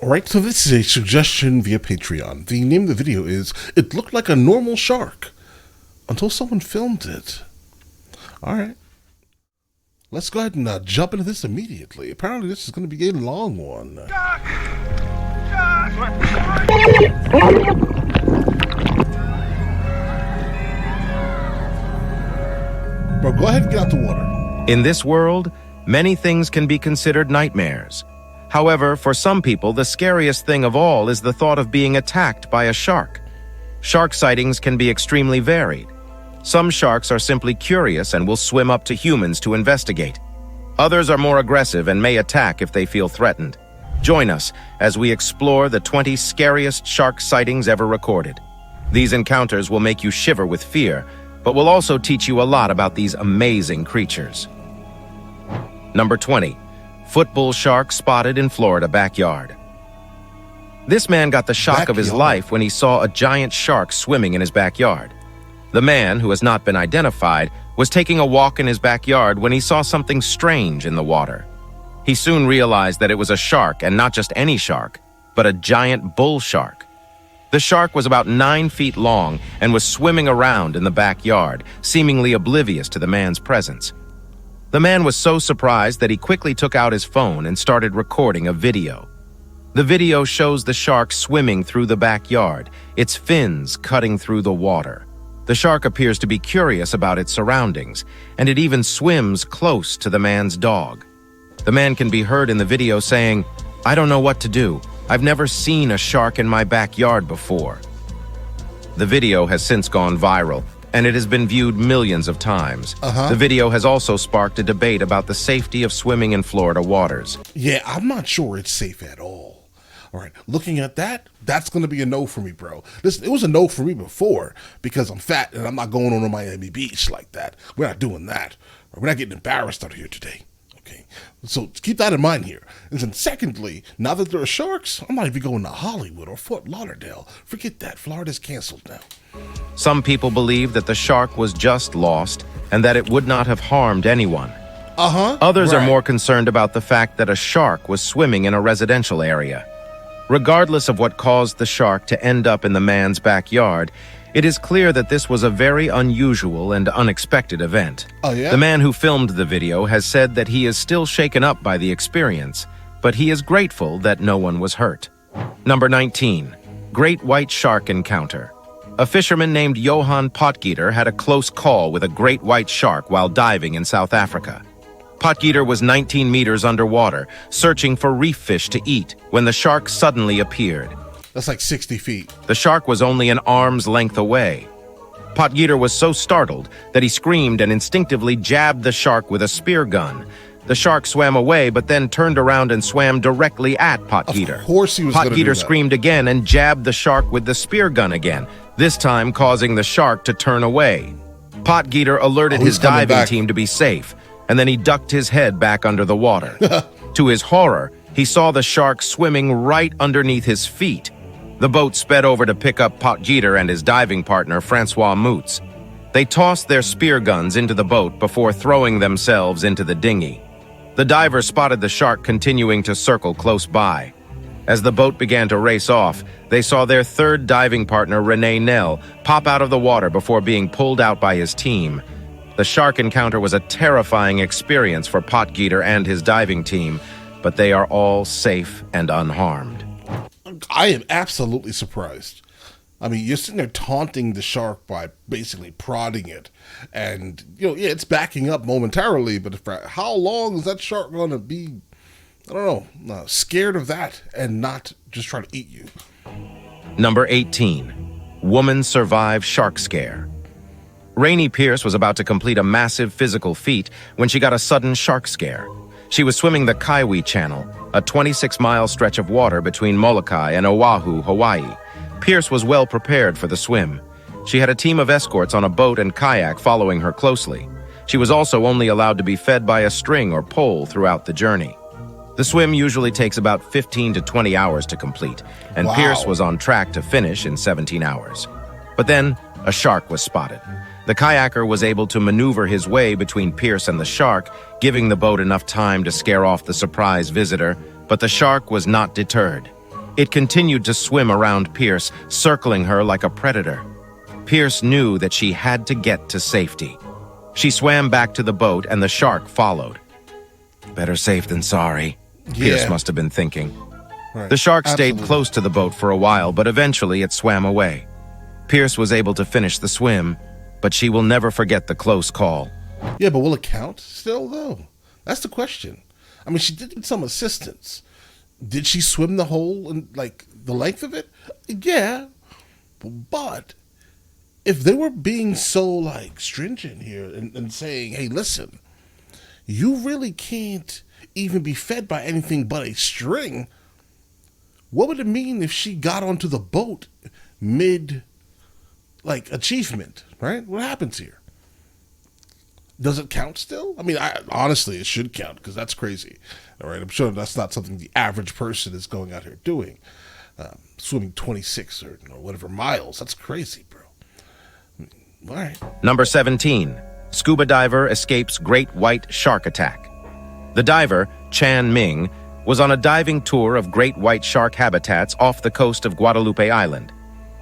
Alright, so this is a suggestion via Patreon. The name of the video is, It Looked Like a Normal Shark, until someone filmed it. Alright. Let's go ahead and jump into this immediately. Apparently this is going to be a long one. Bro, go ahead and get out the water. In this world, many things can be considered nightmares. However, for some people, the scariest thing of all is the thought of being attacked by a shark. Shark sightings can be extremely varied. Some sharks are simply curious and will swim up to humans to investigate. Others are more aggressive and may attack if they feel threatened. Join us as we explore the 20 scariest shark sightings ever recorded. These encounters will make you shiver with fear, but will also teach you a lot about these amazing creatures. Number 20. Footbull shark spotted in Florida backyard. This man got the shock of his life when he saw a giant shark swimming in his backyard. The man, who has not been identified, was taking a walk in his backyard when he saw something strange in the water. He soon realized that it was a shark, and not just any shark, but a giant bull shark. The shark was about 9 feet long and was swimming around in the backyard, seemingly oblivious to the man's presence. The man was so surprised that he quickly took out his phone and started recording a video. The video shows the shark swimming through the backyard, its fins cutting through the water. The shark appears to be curious about its surroundings, and it even swims close to the man's dog. The man can be heard in the video saying, "I don't know what to do. I've never seen a shark in my backyard before." The video has since gone viral, and it has been viewed millions of times. The video has also sparked a debate about the safety of swimming in Florida waters. Yeah, I'm not sure it's safe at all. All right, looking at that, that's going to be a no for me, bro. Listen, it was a no for me before because I'm fat and I'm not going on a Miami Beach like that. We're not doing that. We're not getting embarrassed out here today. Okay, so keep that in mind here. And then secondly, now that there are sharks, I'm not even going to Hollywood or Fort Lauderdale. Forget that. Florida's canceled now. Some people believe that the shark was just lost and that it would not have harmed anyone. Others are more concerned about the fact that a shark was swimming in a residential area. Regardless of what caused the shark to end up in the man's backyard, it is clear that this was a very unusual and unexpected event. The man who filmed the video has said that he is still shaken up by the experience, but he is grateful that no one was hurt. Number 19. Great white shark encounter. A fisherman named Johan Potgieter had a close call with a great white shark while diving in South Africa. Potgieter was 19 meters underwater, searching for reef fish to eat, when the shark suddenly appeared. That's like 60 feet. The shark was only an arm's length away. Potgieter was so startled that he screamed and instinctively jabbed the shark with a spear gun. The shark swam away, but then turned around and swam directly at Potgieter. Of course he was gonna do Potgieter that. screamed again and jabbed the shark with the spear gun again, this time causing the shark to turn away. Potgieter alerted his diving team to be safe, and then he ducked his head back under the water. To his horror, he saw the shark swimming right underneath his feet. The boat sped over to pick up Potgieter and his diving partner, Francois Moots. They tossed their spear guns into the boat before throwing themselves into the dinghy. The divers spotted the shark continuing to circle close by. As the boat began to race off, they saw their third diving partner, Rene Nell, pop out of the water before being pulled out by his team. The shark encounter was a terrifying experience for Potgieter and his diving team, but they are all safe and unharmed. I am absolutely surprised. I mean, you're sitting there taunting the shark by basically prodding it. And, it's backing up momentarily, but for how long is that shark going to be, I don't know, scared of that and not just try to eat you? Number 18. Woman survives shark scare. Rainey Pierce was about to complete a massive physical feat when she got a sudden shark scare. She was swimming the Kaiwi Channel, a 26-mile stretch of water between Molokai and Oahu, Hawaii. Pierce was well prepared for the swim. She had a team of escorts on a boat and kayak following her closely. She was also only allowed to be fed by a string or pole throughout the journey. The swim usually takes about 15 to 20 hours to complete, and Pierce was on track to finish in 17 hours. But then, a shark was spotted. The kayaker was able to maneuver his way between Pierce and the shark, giving the boat enough time to scare off the surprise visitor, but the shark was not deterred. It continued to swim around Pierce, circling her like a predator. Pierce knew that she had to get to safety. She swam back to the boat and the shark followed. Better safe than sorry, Pierce must have been thinking. Right. The shark stayed close to the boat for a while, but eventually it swam away. Pierce was able to finish the swim, but she will never forget the close call. Yeah, but will it count still, though? That's the question. I mean, she did need some assistance. Did she swim the whole, and like, the length of it? Yeah, but if they were being so, like, stringent here and saying, hey, listen, you really can't even be fed by anything but a string, what would it mean if she got onto the boat mid, like, achievement, right? What happens here? Does it count still? I mean, honestly, it should count because that's crazy. All right, I'm sure that's not something the average person is going out here doing. Swimming 26 or whatever miles. That's crazy, bro. All right. Number 17. Scuba diver escapes great white shark attack. The diver, Chan Ming, was on a diving tour of great white shark habitats off the coast of Guadalupe Island.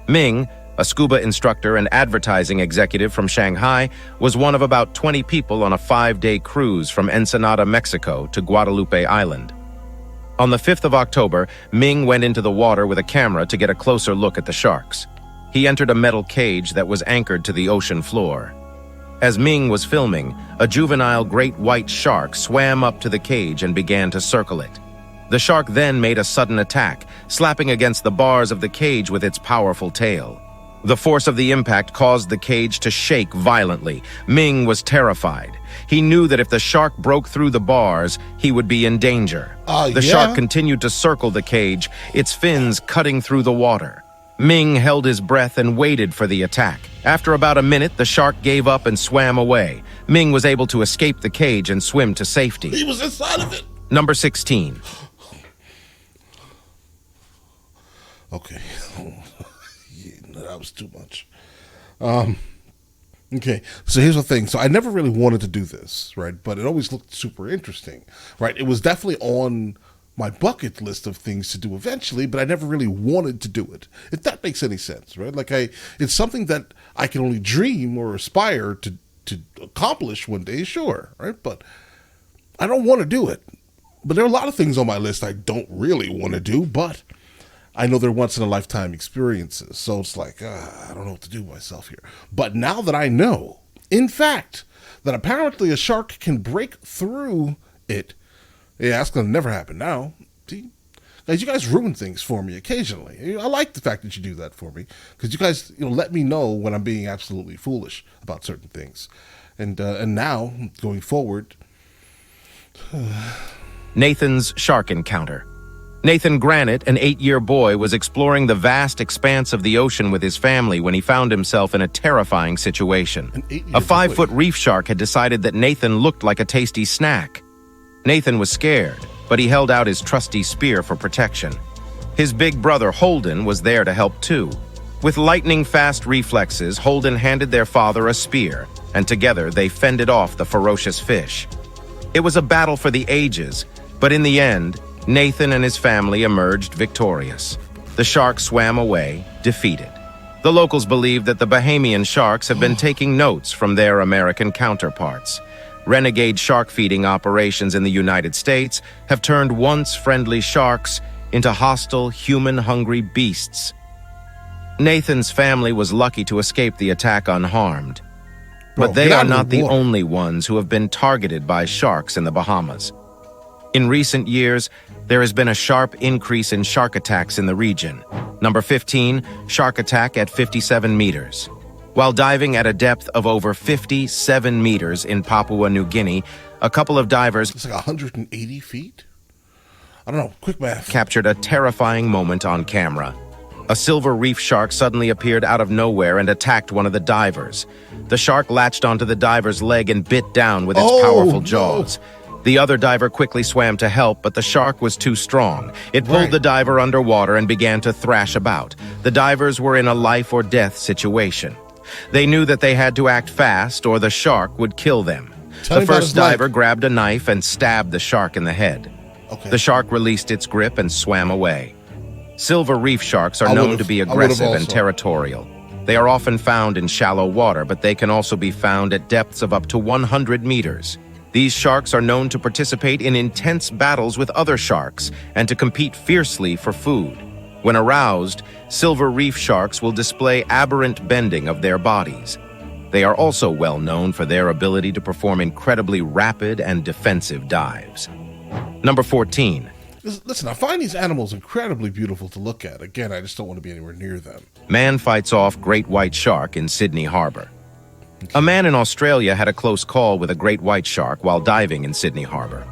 Ming, a scuba instructor and advertising executive from Shanghai, was one of about 20 people on a 5-day cruise from Ensenada, Mexico to Guadalupe Island. On the 5th of October, Ming went into the water with a camera to get a closer look at the sharks. He entered a metal cage that was anchored to the ocean floor. As Ming was filming, a juvenile great white shark swam up to the cage and began to circle it. The shark then made a sudden attack, slapping against the bars of the cage with its powerful tail. The force of the impact caused the cage to shake violently. Ming was terrified. He knew that if the shark broke through the bars, he would be in danger. The shark continued to circle the cage, its fins cutting through the water. Ming held his breath and waited for the attack. After about a minute, the shark gave up and swam away. Ming was able to escape the cage and swim to safety. He was inside of it. Number 16. Okay. That was too much. Okay, so here's the thing. So I never really wanted to do this, right? But it always looked super interesting, right? It was definitely on my bucket list of things to do eventually, but I never really wanted to do it, if that makes any sense, right? Like it's something that I can only dream or aspire to accomplish one day, sure, right? But I don't want to do it. But there are a lot of things on my list I don't really want to do, but I know they're once-in-a-lifetime experiences, so it's like, I don't know what to do with myself here. But now that I know, in fact, that apparently a shark can break through it, yeah, that's going to never happen now. See? Guys, you guys ruin things for me occasionally. I like the fact that you do that for me, because you guys let me know when I'm being absolutely foolish about certain things. And now, going forward... Nathan's shark encounter. Nathan Granite, an 8-year boy, was exploring the vast expanse of the ocean with his family when he found himself in a terrifying situation. A 5-foot reef shark had decided that Nathan looked like a tasty snack. Nathan was scared, but he held out his trusty spear for protection. His big brother Holden was there to help too. With lightning-fast reflexes, Holden handed their father a spear, and together they fended off the ferocious fish. It was a battle for the ages, but in the end, Nathan and his family emerged victorious. The shark swam away, defeated. The locals believe that the Bahamian sharks have been taking notes from their American counterparts. Renegade shark feeding operations in the United States have turned once friendly sharks into hostile, human-hungry beasts. Nathan's family was lucky to escape the attack unharmed. But they are not the only ones who have been targeted by sharks in the Bahamas. In recent years, there has been a sharp increase in shark attacks in the region. Number 15, shark attack at 57 meters. While diving at a depth of over 57 meters in Papua New Guinea, a couple of divers... It's like 180 feet? I don't know, quick math. ...captured a terrifying moment on camera. A silver reef shark suddenly appeared out of nowhere and attacked one of the divers. The shark latched onto the diver's leg and bit down with its powerful jaws. The other diver quickly swam to help, but the shark was too strong. It pulled the diver underwater and began to thrash about. The divers were in a life-or-death situation. They knew that they had to act fast or the shark would kill them. The first diver grabbed a knife and stabbed the shark in the head. The shark released its grip and swam away. Silver reef sharks are known to be aggressive and territorial. They are often found in shallow water, but they can also be found at depths of up to 100 meters. These sharks are known to participate in intense battles with other sharks and to compete fiercely for food. When aroused, silver reef sharks will display aberrant bending of their bodies. They are also well known for their ability to perform incredibly rapid and defensive dives. Number 14. Listen, I find these animals incredibly beautiful to look at. Again, I just don't want to be anywhere near them. Man fights off great white shark in Sydney Harbor. A man in Australia had a close call with a great white shark while diving in Sydney Harbor.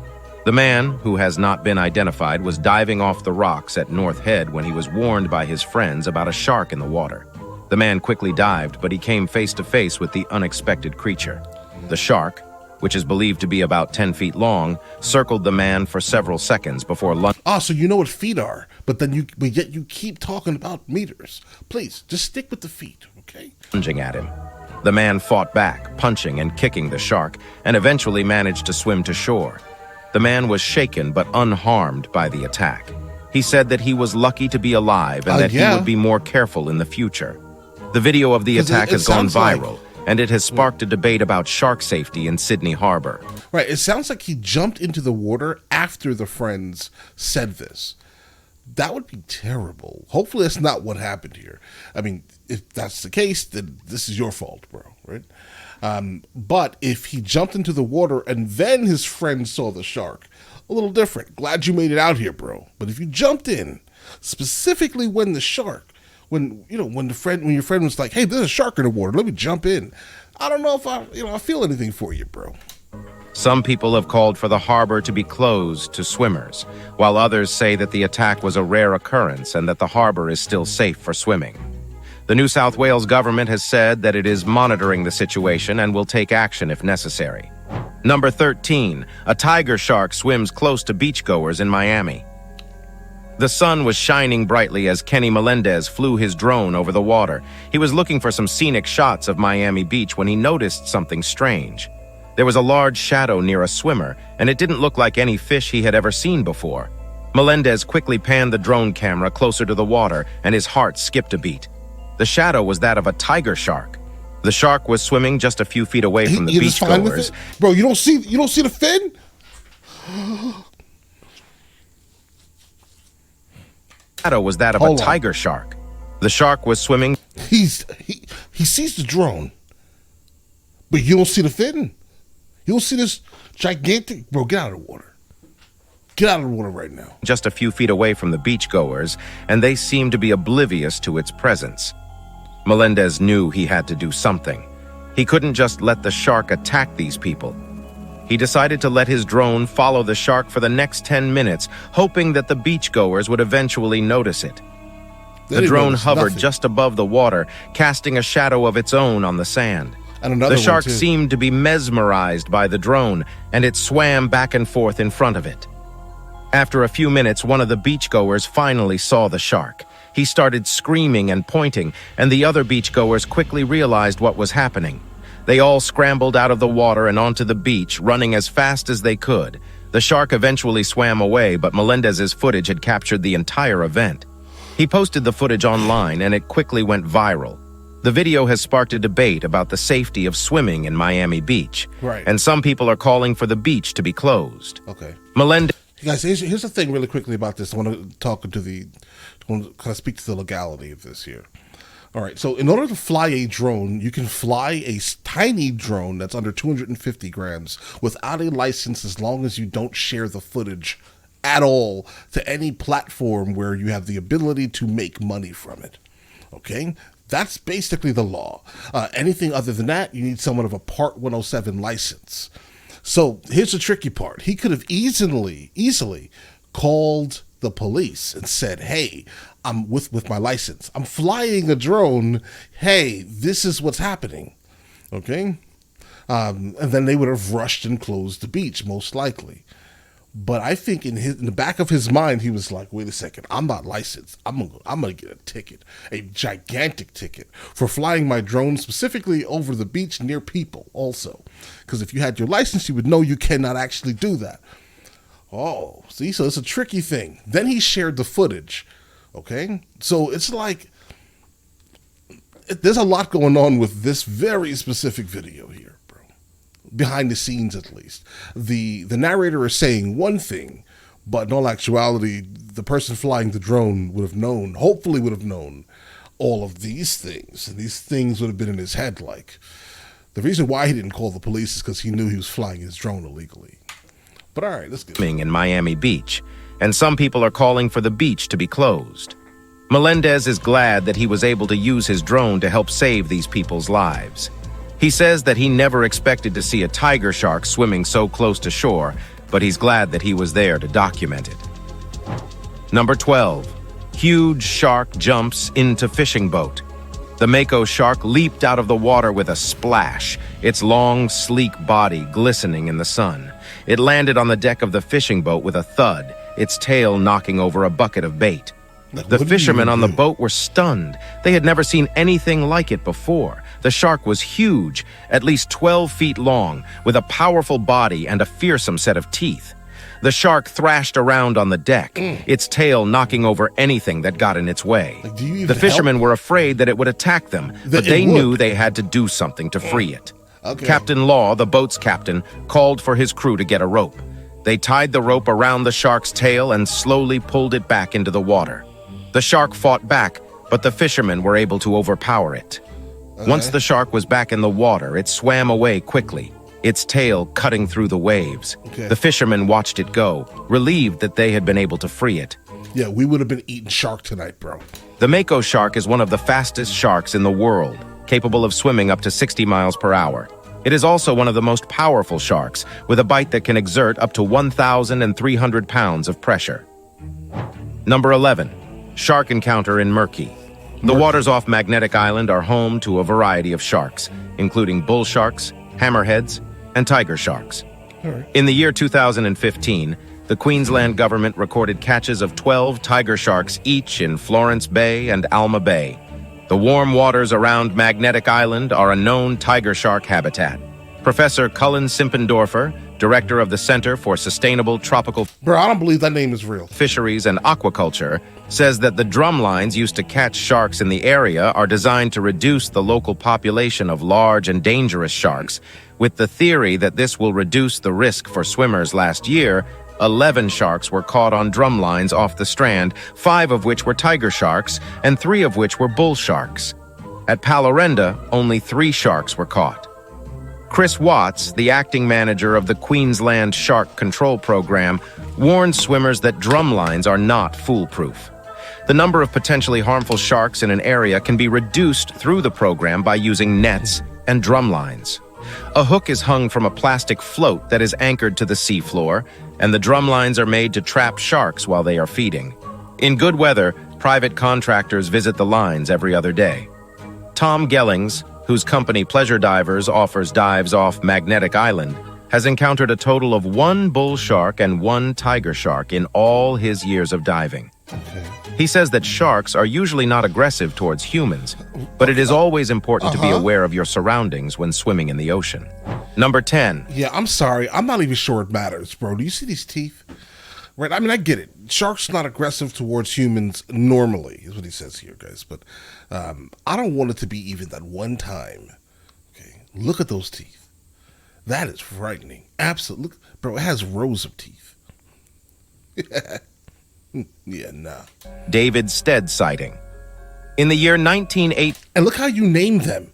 The man, who has not been identified, was diving off the rocks at North Head when he was warned by his friends about a shark in the water. The man quickly dived, but he came face to face with the unexpected creature. The shark, which is believed to be about 10 feet long, circled the man for several seconds before lunging. So you know what feet are, but yet you keep talking about meters. Please, just stick with the feet, okay? Lunging at him. The man fought back, punching and kicking the shark, and eventually managed to swim to shore. The man was shaken but unharmed by the attack. He said that he was lucky to be alive and that he would be more careful in the future. The video of the attack has gone viral, and it has sparked a debate about shark safety in Sydney Harbor. Right, it sounds like he jumped into the water after the friends said this. That would be terrible. Hopefully that's not what happened here. I mean, if that's the case, then this is your fault, bro, right? But if he jumped into the water and then his friend saw the shark, a little different. Glad you made it out here, bro. But if you jumped in, specifically when the shark, when your friend was like, hey, there's a shark in the water, let me jump in. I don't know if I feel anything for you, bro. Some people have called for the harbor to be closed to swimmers, while others say that the attack was a rare occurrence and that the harbor is still safe for swimming. The New South Wales government has said that it is monitoring the situation and will take action if necessary. Number 13. A tiger shark swims close to beachgoers in Miami. The sun was shining brightly as Kenny Melendez flew his drone over the water. He was looking for some scenic shots of Miami Beach when he noticed something strange. There was a large shadow near a swimmer, and it didn't look like any fish he had ever seen before. Melendez quickly panned the drone camera closer to the water, and his heart skipped a beat. The shadow was that of a tiger shark. The shark was swimming just a few feet away from the beachgoers. Bro, you don't see the fin? The shadow was that of a tiger shark. The shark was swimming. He sees the drone, but you don't see the fin. You don't see this gigantic... Bro, get out of the water. Get out of the water right now. Just a few feet away from the beachgoers, and they seemed to be oblivious to its presence. Melendez knew he had to do something. He couldn't just let the shark attack these people. He decided to let his drone follow the shark for the next 10 minutes, hoping that the beachgoers would eventually notice it. The drone hovered just above the water, casting a shadow of its own on the sand. The shark seemed to be mesmerized by the drone, and it swam back and forth in front of it. After a few minutes, one of the beachgoers finally saw the shark. He started screaming and pointing, and the other beachgoers quickly realized what was happening. They all scrambled out of the water and onto the beach, running as fast as they could. The shark eventually swam away, but Melendez's footage had captured the entire event. He posted the footage online, and it quickly went viral. The video has sparked a debate about the safety of swimming in Miami Beach. Right. And some people are calling for the beach to be closed. Okay. Melendez... Guys, here's the thing really quickly about this. I want to speak to the legality of this here. All right, so in order to fly a drone, you can fly a tiny drone that's under 250 grams without a license as long as you don't share the footage at all to any platform where you have the ability to make money from it. Okay? That's basically the law. Anything other than that, you need somewhat of a Part 107 license. So here's the tricky part. He could have easily called the police and said, hey, I'm with my license. I'm flying a drone. Hey, this is what's happening. Okay? And then they would have rushed and closed the beach, most likely. But I think in the back of his mind, he was like, wait a second, I'm not licensed. I'm gonna get a ticket, a gigantic ticket for flying my drone specifically over the beach near people also. Because if you had your license, you would know you cannot actually do that. Oh, see, so it's a tricky thing. Then he shared the footage Okay? So it's like there's a lot going on with this very specific video here, bro. Behind the scenes, at least. The narrator is saying one thing, but in all actuality, the person flying the drone would have known, hopefully would have known, all of these things. And these things would have been in his head. Like, the reason why he didn't call the police is because he knew he was flying his drone illegally. But all right, let's get it. In Miami Beach, and some people are calling for the beach to be closed. Melendez is glad that he was able to use his drone to help save these people's lives. He says that he never expected to see a tiger shark swimming so close to shore, but he's glad that he was there to document it. Number 12. Huge shark jumps into fishing boat. The mako shark leaped out of the water with a splash, its long, sleek body glistening in the sun. It landed on the deck of the fishing boat with a thud, its tail knocking over a bucket of bait. The fishermen on the boat were stunned. They had never seen anything like it before. The shark was huge, at least 12 feet long, with a powerful body and a fearsome set of teeth. The shark thrashed around on the deck, its tail knocking over anything that got in its way. The fishermen were afraid that it would attack them, but they knew they had to do something to free it. Captain Law, the boat's captain, called for his crew to get a rope. They tied the rope around the shark's tail and slowly pulled it back into the water. The shark fought back, but the fishermen were able to overpower it. Once the shark was back in the water, it swam away quickly, its tail cutting through the waves. The fishermen watched it go, relieved that they had been able to free it. Yeah, we would have been eating shark tonight, bro. The mako shark is one of the fastest sharks in the world, capable of swimming up to 60 miles per hour. It is also one of the most powerful sharks, with a bite that can exert up to 1,300 pounds of pressure. Number 11. Shark encounter in Murky. The waters off Magnetic Island are home to a variety of sharks, including bull sharks, hammerheads, and tiger sharks. In the year 2015, the Queensland government recorded catches of 12 tiger sharks each in Florence Bay and Alma Bay. The warm waters around Magnetic Island are a known tiger shark habitat. Professor Cullen Simpendorfer, director of the Center for Sustainable Tropical Bro, I don't believe that name is real. Fisheries and Aquaculture, says that the drum lines used to catch sharks in the area are designed to reduce the local population of large and dangerous sharks, with the theory that this will reduce the risk for swimmers. Last year, 11 sharks were caught on drum lines off the strand, 5 of which were tiger sharks, and 3 of which were bull sharks. At Palorenda, only 3 sharks were caught. Chris Watts, the acting manager of the Queensland Shark Control Program, warned swimmers that drum lines are not foolproof. The number of potentially harmful sharks in an area can be reduced through the program by using nets and drum lines. A hook is hung from a plastic float that is anchored to the seafloor, and the drum lines are made to trap sharks while they are feeding. In good weather, private contractors visit the lines every other day. Tom Gellings, whose company Pleasure Divers offers dives off Magnetic Island, has encountered a total of 1 bull shark and 1 tiger shark in all his years of diving. He says that sharks are usually not aggressive towards humans, but it is always important to be aware of your surroundings when swimming in the ocean. Number 10. Yeah, I'm sorry. I'm not even sure it matters, bro. Do you see these teeth? Right, I mean, I get it. Sharks not aggressive towards humans normally, is what he says here, guys. But I don't want it to be even that one time. Okay, look at those teeth. That is frightening. Absolutely. Look, bro, it has rows of teeth. Yeah, nah. David Stead sighting. In the year 1980... And look how you name them.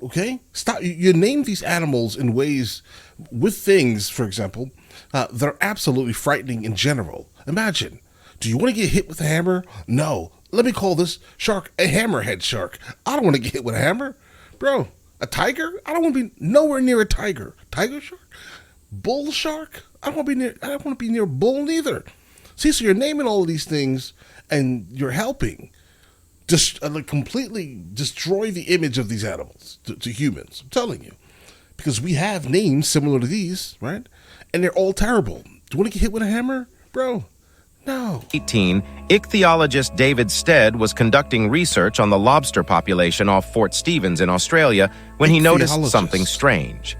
Okay? Stop. You name these animals in ways with things, for example, that are absolutely frightening in general. Imagine, do you want to get hit with a hammer? No. Let me call this shark a hammerhead shark. I don't want to get hit with a hammer. Bro, a tiger? I don't want to be nowhere near a tiger. Tiger shark? Bull shark? I don't want to be near a bull neither. See, so you're naming all of these things and you're helping just completely destroy the image of these animals to humans. I'm telling you. Because we have names similar to these, right? And they're all terrible. Do you want to get hit with a hammer? Bro, no. 18, ichthyologist David Stead was conducting research on the lobster population off Fort Stevens in Australia when he noticed something strange.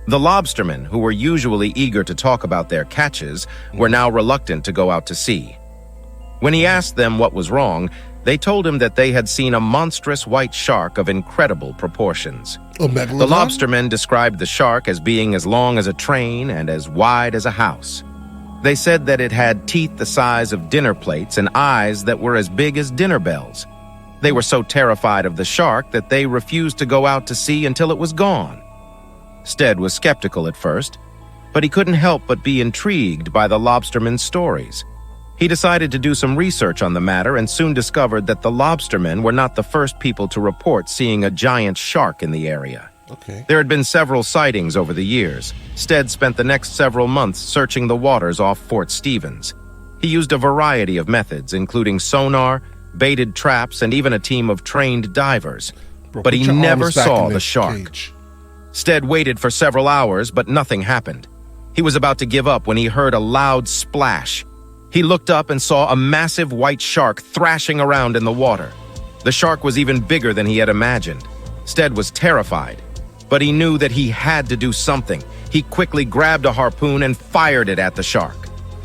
The lobstermen, who were usually eager to talk about their catches, were now reluctant to go out to sea. When he asked them what was wrong, they told him that they had seen a monstrous white shark of incredible proportions. A megalodon? The lobstermen described the shark as being as long as a train and as wide as a house. They said that it had teeth the size of dinner plates and eyes that were as big as dinner bells. They were so terrified of the shark that they refused to go out to sea until it was gone. Stead was skeptical at first, but he couldn't help but be intrigued by the lobstermen's stories. He decided to do some research on the matter and soon discovered that the lobstermen were not the first people to report seeing a giant shark in the area. Okay. There had been several sightings over the years. Stead spent the next several months searching the waters off Fort Stevens. He used a variety of methods, including sonar, baited traps, and even a team of trained divers. Bro, but put he your never arms back saw in the shark. cage. Stead waited for several hours, but nothing happened. He was about to give up when he heard a loud splash. He looked up and saw a massive white shark thrashing around in the water. The shark was even bigger than he had imagined. Stead was terrified, but he knew that he had to do something. He quickly grabbed a harpoon and fired it at the shark.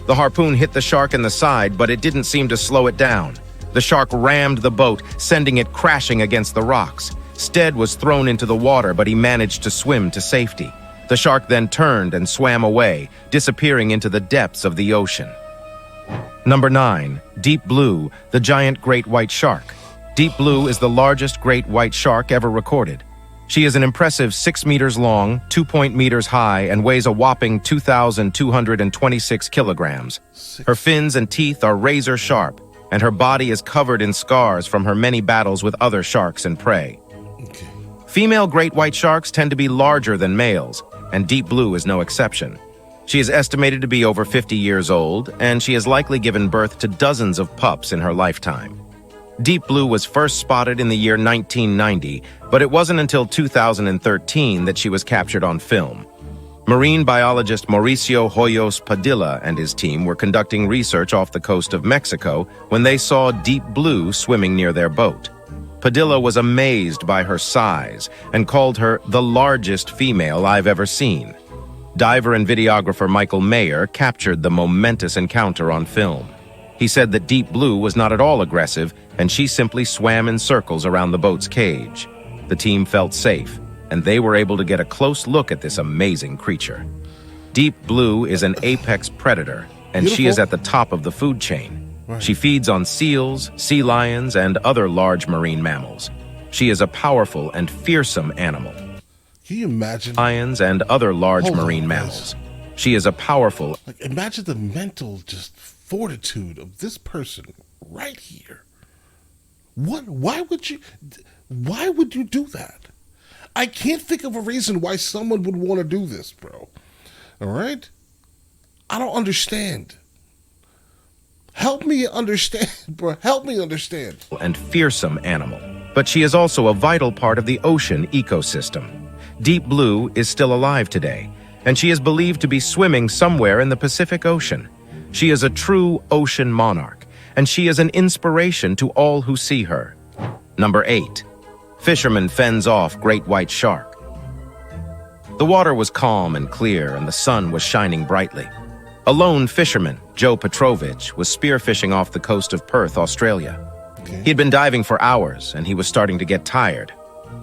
The harpoon hit the shark in the side, but it didn't seem to slow it down. The shark rammed the boat, sending it crashing against the rocks. Stead was thrown into the water, but he managed to swim to safety. The shark then turned and swam away, disappearing into the depths of the ocean. Number 9. Deep Blue, the giant great white shark. Deep Blue is the largest great white shark ever recorded. She is an impressive 6 meters long, 2 meters high, and weighs a whopping 2,226 kilograms. Her fins and teeth are razor sharp, and her body is covered in scars from her many battles with other sharks and prey. Okay. Female great white sharks tend to be larger than males, and Deep Blue is no exception. She is estimated to be over 50 years old, and she has likely given birth to dozens of pups in her lifetime. Deep Blue was first spotted in the year 1990, but it wasn't until 2013 that she was captured on film. Marine biologist Mauricio Hoyos Padilla and his team were conducting research off the coast of Mexico when they saw Deep Blue swimming near their boat. Padilla was amazed by her size and called her the largest female I've ever seen. Diver and videographer Michael Mayer captured the momentous encounter on film. He said that Deep Blue was not at all aggressive, and she simply swam in circles around the boat's cage. The team felt safe, and they were able to get a close look at this amazing creature. Deep Blue is an apex predator, and she is at the top of the food chain. Right. She feeds on seals, sea lions, and other large marine mammals. She is a powerful and fearsome animal. Can you imagine? Lions and other large Hold marine on, mammals. She is a powerful... Like, imagine the mental just fortitude of this person right here. Why would you do that? I can't think of a reason why someone would want to do this, bro. All right? I don't understand. Help me understand, bro. Help me understand. And fearsome animal. But she is also a vital part of the ocean ecosystem. Deep Blue is still alive today, and she is believed to be swimming somewhere in the Pacific Ocean. She is a true ocean monarch, and she is an inspiration to all who see her. Number 8. Fisherman fends off great white shark. The water was calm and clear, and the sun was shining brightly. A lone fisherman, Joe Petrovich, was spearfishing off the coast of Perth, Australia. Okay. He'd been diving for hours, and he was starting to get tired.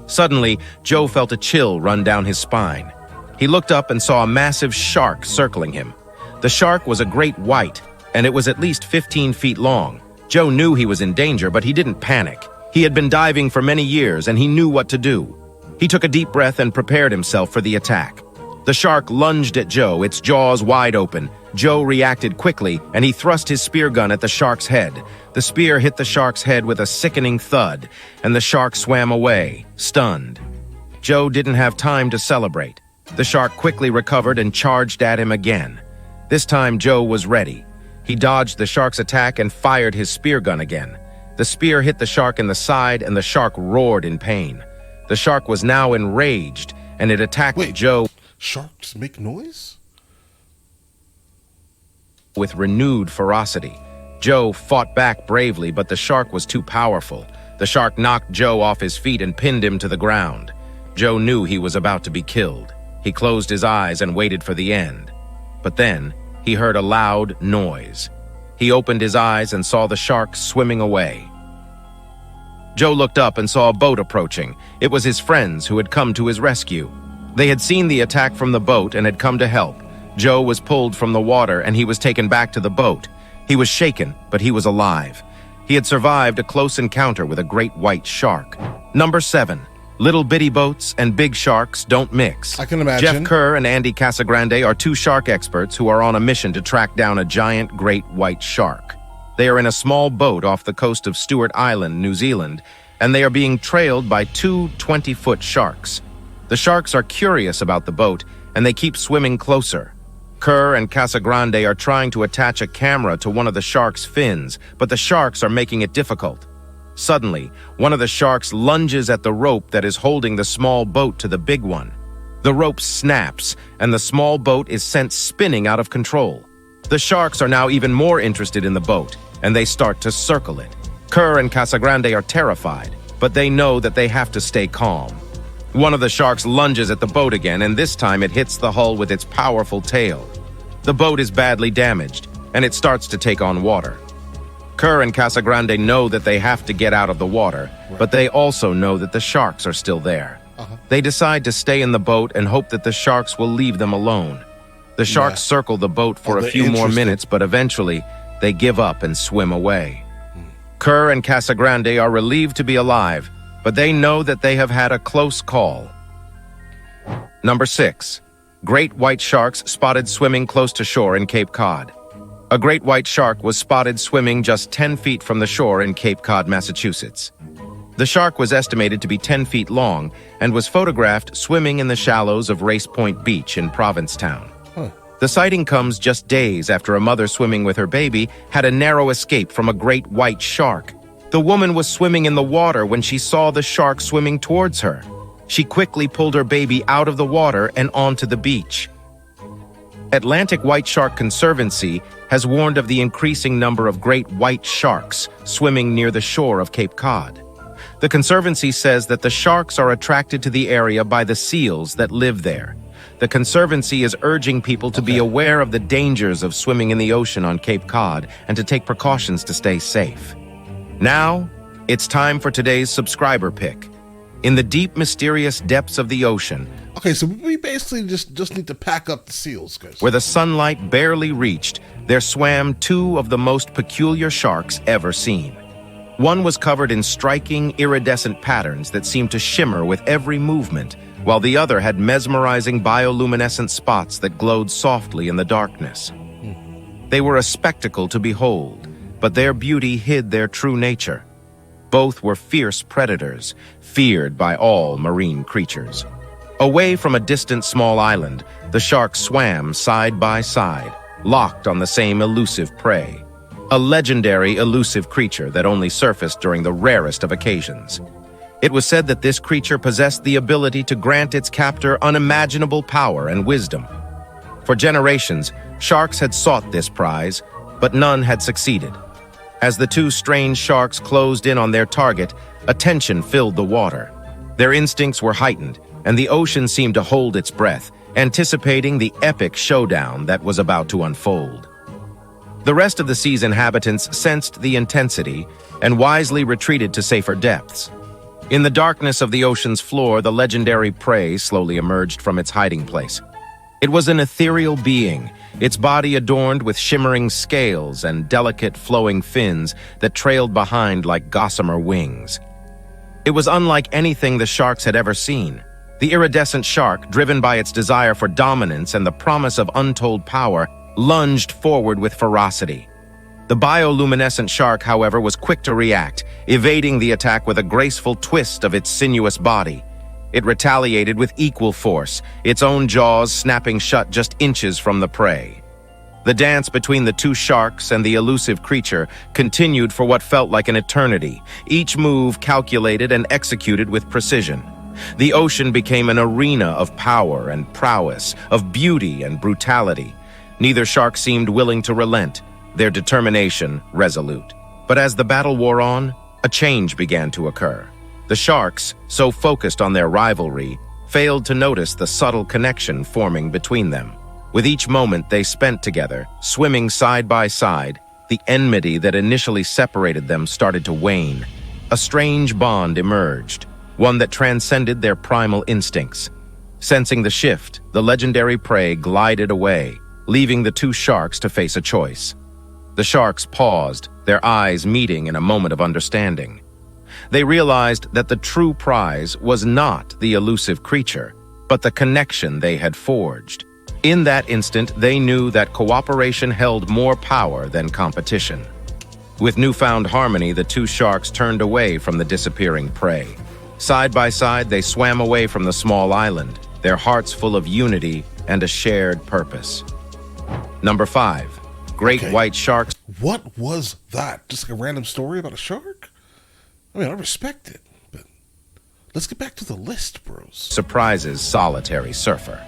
Suddenly, Joe felt a chill run down his spine. He looked up and saw a massive shark circling him. The shark was a great white, and it was at least 15 feet long. Joe knew he was in danger, but he didn't panic. He had been diving for many years, and he knew what to do. He took a deep breath and prepared himself for the attack. The shark lunged at Joe, its jaws wide open. Joe reacted quickly, and he thrust his spear gun at the shark's head. The spear hit the shark's head with a sickening thud, and the shark swam away, stunned. Joe didn't have time to celebrate. The shark quickly recovered and charged at him again. This time, Joe was ready. He dodged the shark's attack and fired his spear gun again. The spear hit the shark in the side, and the shark roared in pain. The shark was now enraged, and it attacked Joe. Sharks make noise? With renewed ferocity. Joe fought back bravely, but the shark was too powerful. The shark knocked Joe off his feet and pinned him to the ground. Joe knew he was about to be killed. He closed his eyes and waited for the end. But then, he heard a loud noise. He opened his eyes and saw the shark swimming away. Joe looked up and saw a boat approaching. It was his friends who had come to his rescue. They had seen the attack from the boat and had come to help. Joe was pulled from the water and he was taken back to the boat. He was shaken, but he was alive. He had survived a close encounter with a great white shark. Number 7. Little bitty boats and big sharks don't mix. I can imagine. Jeff Kerr and Andy Casagrande are 2 shark experts who are on a mission to track down a giant great white shark. They are in a small boat off the coast of Stewart Island, New Zealand, and they are being trailed by 2 20-foot sharks. The sharks are curious about the boat, and they keep swimming closer. Kerr and Casagrande are trying to attach a camera to one of the shark's fins, but the sharks are making it difficult. Suddenly, one of the sharks lunges at the rope that is holding the small boat to the big one. The rope snaps, and the small boat is sent spinning out of control. The sharks are now even more interested in the boat, and they start to circle it. Kerr and Casagrande are terrified, but they know that they have to stay calm. One of the sharks lunges at the boat again, and this time it hits the hull with its powerful tail. The boat is badly damaged, and it starts to take on water. Kerr and Casagrande know that they have to get out of the water, but they also know that the sharks are still there. They decide to stay in the boat and hope that the sharks will leave them alone. The sharks circle the boat for a few more minutes, but eventually they give up and swim away. Kerr and Casagrande are relieved to be alive, but they know that they have had a close call. Number 6. Great white sharks spotted swimming close to shore in Cape Cod. A great white shark was spotted swimming just 10 feet from the shore in Cape Cod, Massachusetts. The shark was estimated to be 10 feet long and was photographed swimming in the shallows of Race Point Beach in Provincetown. The sighting comes just days after a mother swimming with her baby had a narrow escape from a great white shark. The woman was swimming in the water when she saw the shark swimming towards her. She quickly pulled her baby out of the water and onto the beach. Atlantic White Shark Conservancy has warned of the increasing number of great white sharks swimming near the shore of Cape Cod. The Conservancy says that the sharks are attracted to the area by the seals that live there. The Conservancy is urging people to be aware of the dangers of swimming in the ocean on Cape Cod and to take precautions to stay safe. Now, it's time for today's subscriber pick. In the deep, mysterious depths of the ocean, Okay, so we basically just need to pack up the seals, guys. where the sunlight barely reached, there swam 2 of the most peculiar sharks ever seen. One was covered in striking, iridescent patterns that seemed to shimmer with every movement, while the other had mesmerizing bioluminescent spots that glowed softly in the darkness. They were a spectacle to behold, but their beauty hid their true nature. Both were fierce predators, feared by all marine creatures. Away from a distant small island, the sharks swam side by side, locked on the same elusive prey. A legendary elusive creature that only surfaced during the rarest of occasions. It was said that this creature possessed the ability to grant its captor unimaginable power and wisdom. For generations, sharks had sought this prize, but none had succeeded. As the 2 strange sharks closed in on their target, a tension filled the water. Their instincts were heightened, and the ocean seemed to hold its breath, anticipating the epic showdown that was about to unfold. The rest of the sea's inhabitants sensed the intensity and wisely retreated to safer depths. In the darkness of the ocean's floor, the legendary prey slowly emerged from its hiding place. It was an ethereal being, its body adorned with shimmering scales and delicate flowing fins that trailed behind like gossamer wings. It was unlike anything the sharks had ever seen. The iridescent shark, driven by its desire for dominance and the promise of untold power, lunged forward with ferocity. The bioluminescent shark, however, was quick to react, evading the attack with a graceful twist of its sinuous body. It retaliated with equal force, its own jaws snapping shut just inches from the prey. The dance between the 2 sharks and the elusive creature continued for what felt like an eternity, each move calculated and executed with precision. The ocean became an arena of power and prowess, of beauty and brutality. Neither shark seemed willing to relent, their determination resolute. But as the battle wore on, a change began to occur. The sharks, so focused on their rivalry, failed to notice the subtle connection forming between them. With each moment they spent together, swimming side by side, The enmity that initially separated them started to wane. A strange bond emerged, one that transcended their primal instincts. Sensing the shift, the legendary prey glided away, leaving the two sharks to face a choice. The sharks paused, their eyes meeting in a moment of understanding. They realized that the true prize was not the elusive creature, but the connection they had forged. In that instant, they knew that cooperation held more power than competition. With newfound harmony, the two sharks turned away from the disappearing prey. Side by side, they swam away from the small island, their hearts full of unity and a shared purpose. Number 5. Great white sharks. What was that? Just like a random story about a shark? I mean, I respect it, but let's get back to the list, bros. Surprises solitary surfer.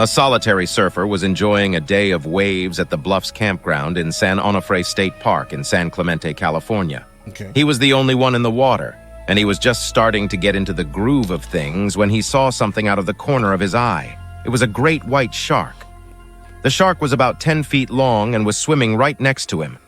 A solitary surfer was enjoying a day of waves at the Bluffs campground in San Onofre State Park in San Clemente, California. He was the only one in the water, and he was just starting to get into the groove of things when he saw something out of the corner of his eye. It was a great white shark. The shark was about 10 feet long and was swimming right next to him.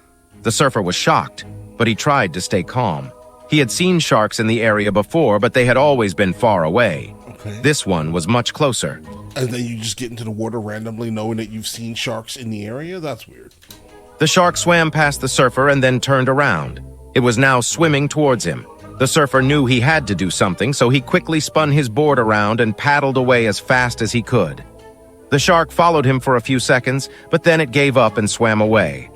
The surfer was shocked, but he tried to stay calm. He had seen sharks in the area before, but they had always been far away. This one was much closer. And then you just get into the water randomly knowing that you've seen sharks in the area? That's weird. The shark swam past the surfer and then turned around. It was now swimming towards him. The surfer knew he had to do something, so he quickly spun his board around and paddled away as fast as he could. The shark followed him for a few seconds, but then it gave up and swam away.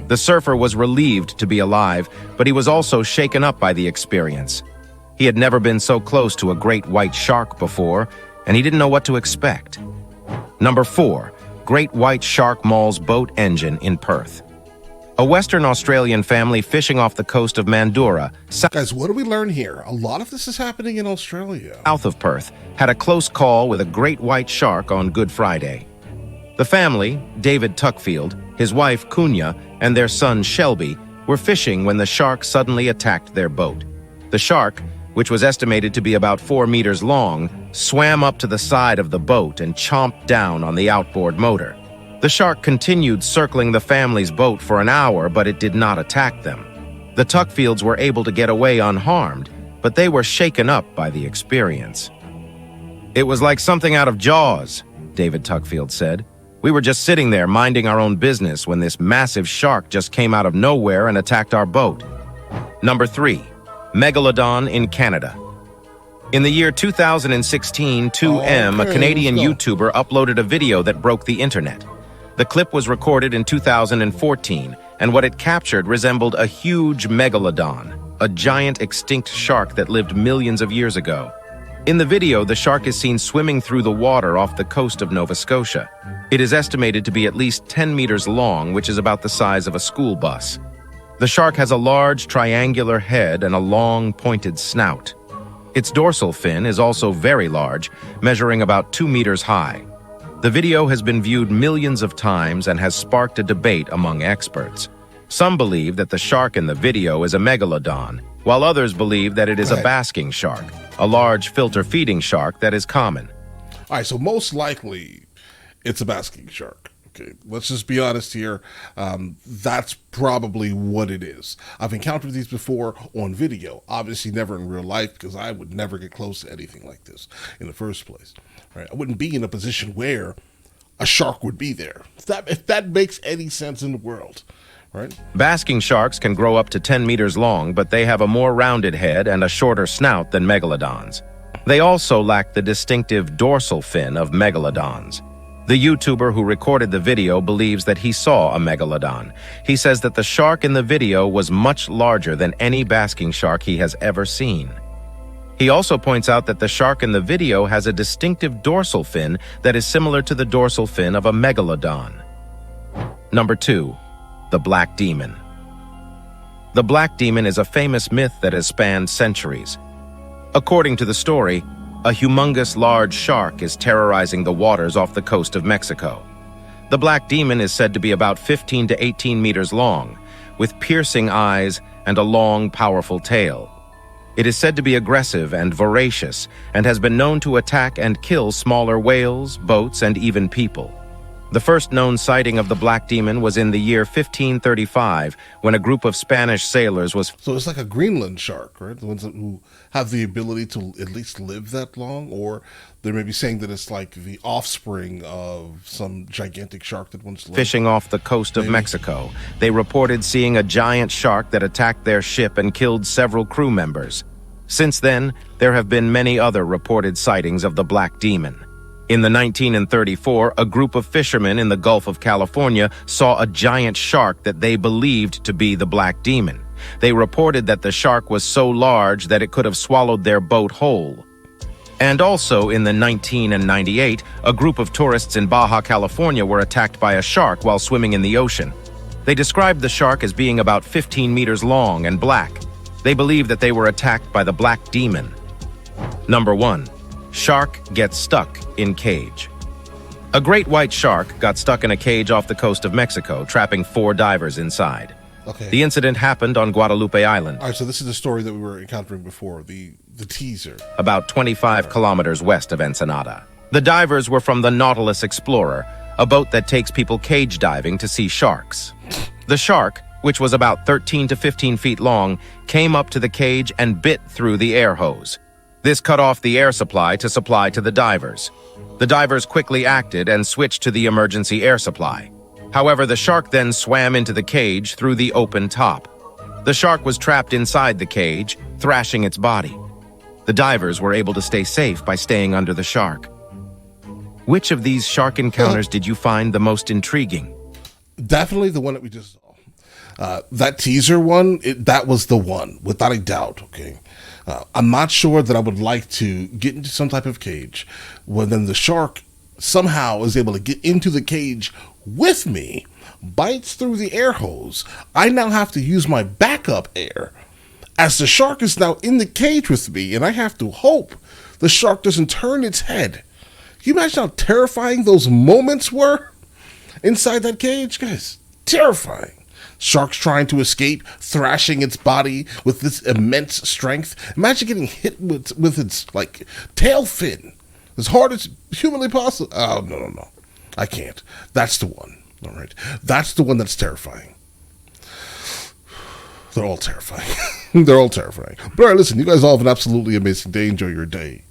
The surfer was relieved to be alive, but he was also shaken up by the experience. He had never been so close to a great white shark before, and he didn't know what to expect. Number 4. Great white shark mauls boat engine in Perth. A Western Australian family fishing off the coast of Mandurah, Guys, what do we learn here? A lot of this is happening in Australia. south of Perth, had a close call with a great white shark on Good Friday. The family, David Tuckfield, his wife Kunya, and their son Shelby, were fishing when the shark suddenly attacked their boat. The shark, which was estimated to be about 4 meters long, swam up to the side of the boat and chomped down on the outboard motor. The shark continued circling the family's boat for an hour, but it did not attack them. The Tuckfields were able to get away unharmed, but they were shaken up by the experience. "It was like something out of Jaws," David Tuckfield said. "We were just sitting there minding our own business when this massive shark just came out of nowhere and attacked our boat." Number 3. Megalodon in Canada. In the year 2016, 2M, a Canadian YouTuber, uploaded a video that broke the internet. The clip was recorded in 2014, and what it captured resembled a huge megalodon, a giant extinct shark that lived millions of years ago. In the video, the shark is seen swimming through the water off the coast of Nova Scotia. It is estimated to be at least 10 meters long, which is about the size of a school bus. The shark has a large triangular head and a long, pointed snout. Its dorsal fin is also very large, measuring about 2 meters high. The video has been viewed millions of times and has sparked a debate among experts. Some believe that the shark in the video is a megalodon, while others believe that it is a basking shark, a large filter-feeding shark that is common. All right, so most likely it's a basking shark. Okay, let's just be honest here. That's probably what it is. I've encountered these before on video, obviously never in real life because I would never get close to anything like this in the first place. Right? I wouldn't be in a position where a shark would be there. If that makes any sense in the world. Right? Basking sharks can grow up to 10 meters long, but they have a more rounded head and a shorter snout than megalodons. They also lack the distinctive dorsal fin of megalodons. The YouTuber who recorded the video believes that he saw a megalodon. He says that the shark in the video was much larger than any basking shark he has ever seen. He also points out that the shark in the video has a distinctive dorsal fin that is similar to the dorsal fin of a megalodon. Number 2. The Black Demon. The Black Demon is a famous myth that has spanned centuries. According to the story, a humongous large shark is terrorizing the waters off the coast of Mexico. The Black Demon is said to be about 15 to 18 meters long, with piercing eyes and a long, powerful tail. It is said to be aggressive and voracious, and has been known to attack and kill smaller whales, boats, and even people. The first known sighting of the black demon was in the year 1535, when a group of Spanish sailors was So it's like a Greenland shark, right? The ones who have the ability to at least live that long, or they may be saying that it's like the offspring of some gigantic shark that once lived. fishing off the coast of Mexico. They reported seeing a giant shark that attacked their ship and killed several crew members. Since then, there have been many other reported sightings of the black demon. In the 1934, a group of fishermen in the Gulf of California saw a giant shark that they believed to be the black demon. They reported that the shark was so large that it could have swallowed their boat whole. And also in the 1998, a group of tourists in Baja California were attacked by a shark while swimming in the ocean. They described the shark as being about 15 meters long and black. They believe that they were attacked by the black demon. Number 1. Shark gets stuck in cage. A great white shark got stuck in a cage off the coast of Mexico, trapping 4 divers inside. Okay. The incident happened on Guadalupe Island, All right, so this is the story that we were encountering before, the teaser. about 25 kilometers west of Ensenada. The divers were from the Nautilus Explorer, a boat that takes people cage diving to see sharks. The shark, which was about 13 to 15 feet long, came up to the cage and bit through the air hose. This cut off the air supply to supply to the divers. The divers quickly acted and switched to the emergency air supply. However, the shark then swam into the cage through the open top. The shark was trapped inside the cage, thrashing its body. The divers were able to stay safe by staying under the shark. Which of these shark encounters did you find the most intriguing? Definitely the one that we just saw. That teaser one, that was the one, without a doubt, okay? I'm not sure that I would like to get into some type of cage where then the shark somehow is able to get into the cage with me, bites through the air hose. I now have to use my backup air as the shark is now in the cage with me, and I have to hope the shark doesn't turn its head. Can you imagine how terrifying those moments were inside that cage? Guys, terrifying. Sharks trying to escape, thrashing its body with this immense strength. Imagine getting hit with its, like, tail fin as hard as humanly possible. Oh, no. I can't. That's the one. All right. That's the one that's terrifying. They're all terrifying. They're all terrifying. But all right, listen, you guys all have an absolutely amazing day. Enjoy your day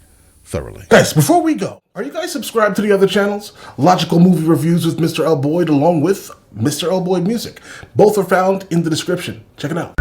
thoroughly. Guys, before we go, are you guys subscribed to the other channels? Logical Movie Reviews with Mr. L. Boyd along with Mr. L. Boyd Music. Both are found in the description. Check it out.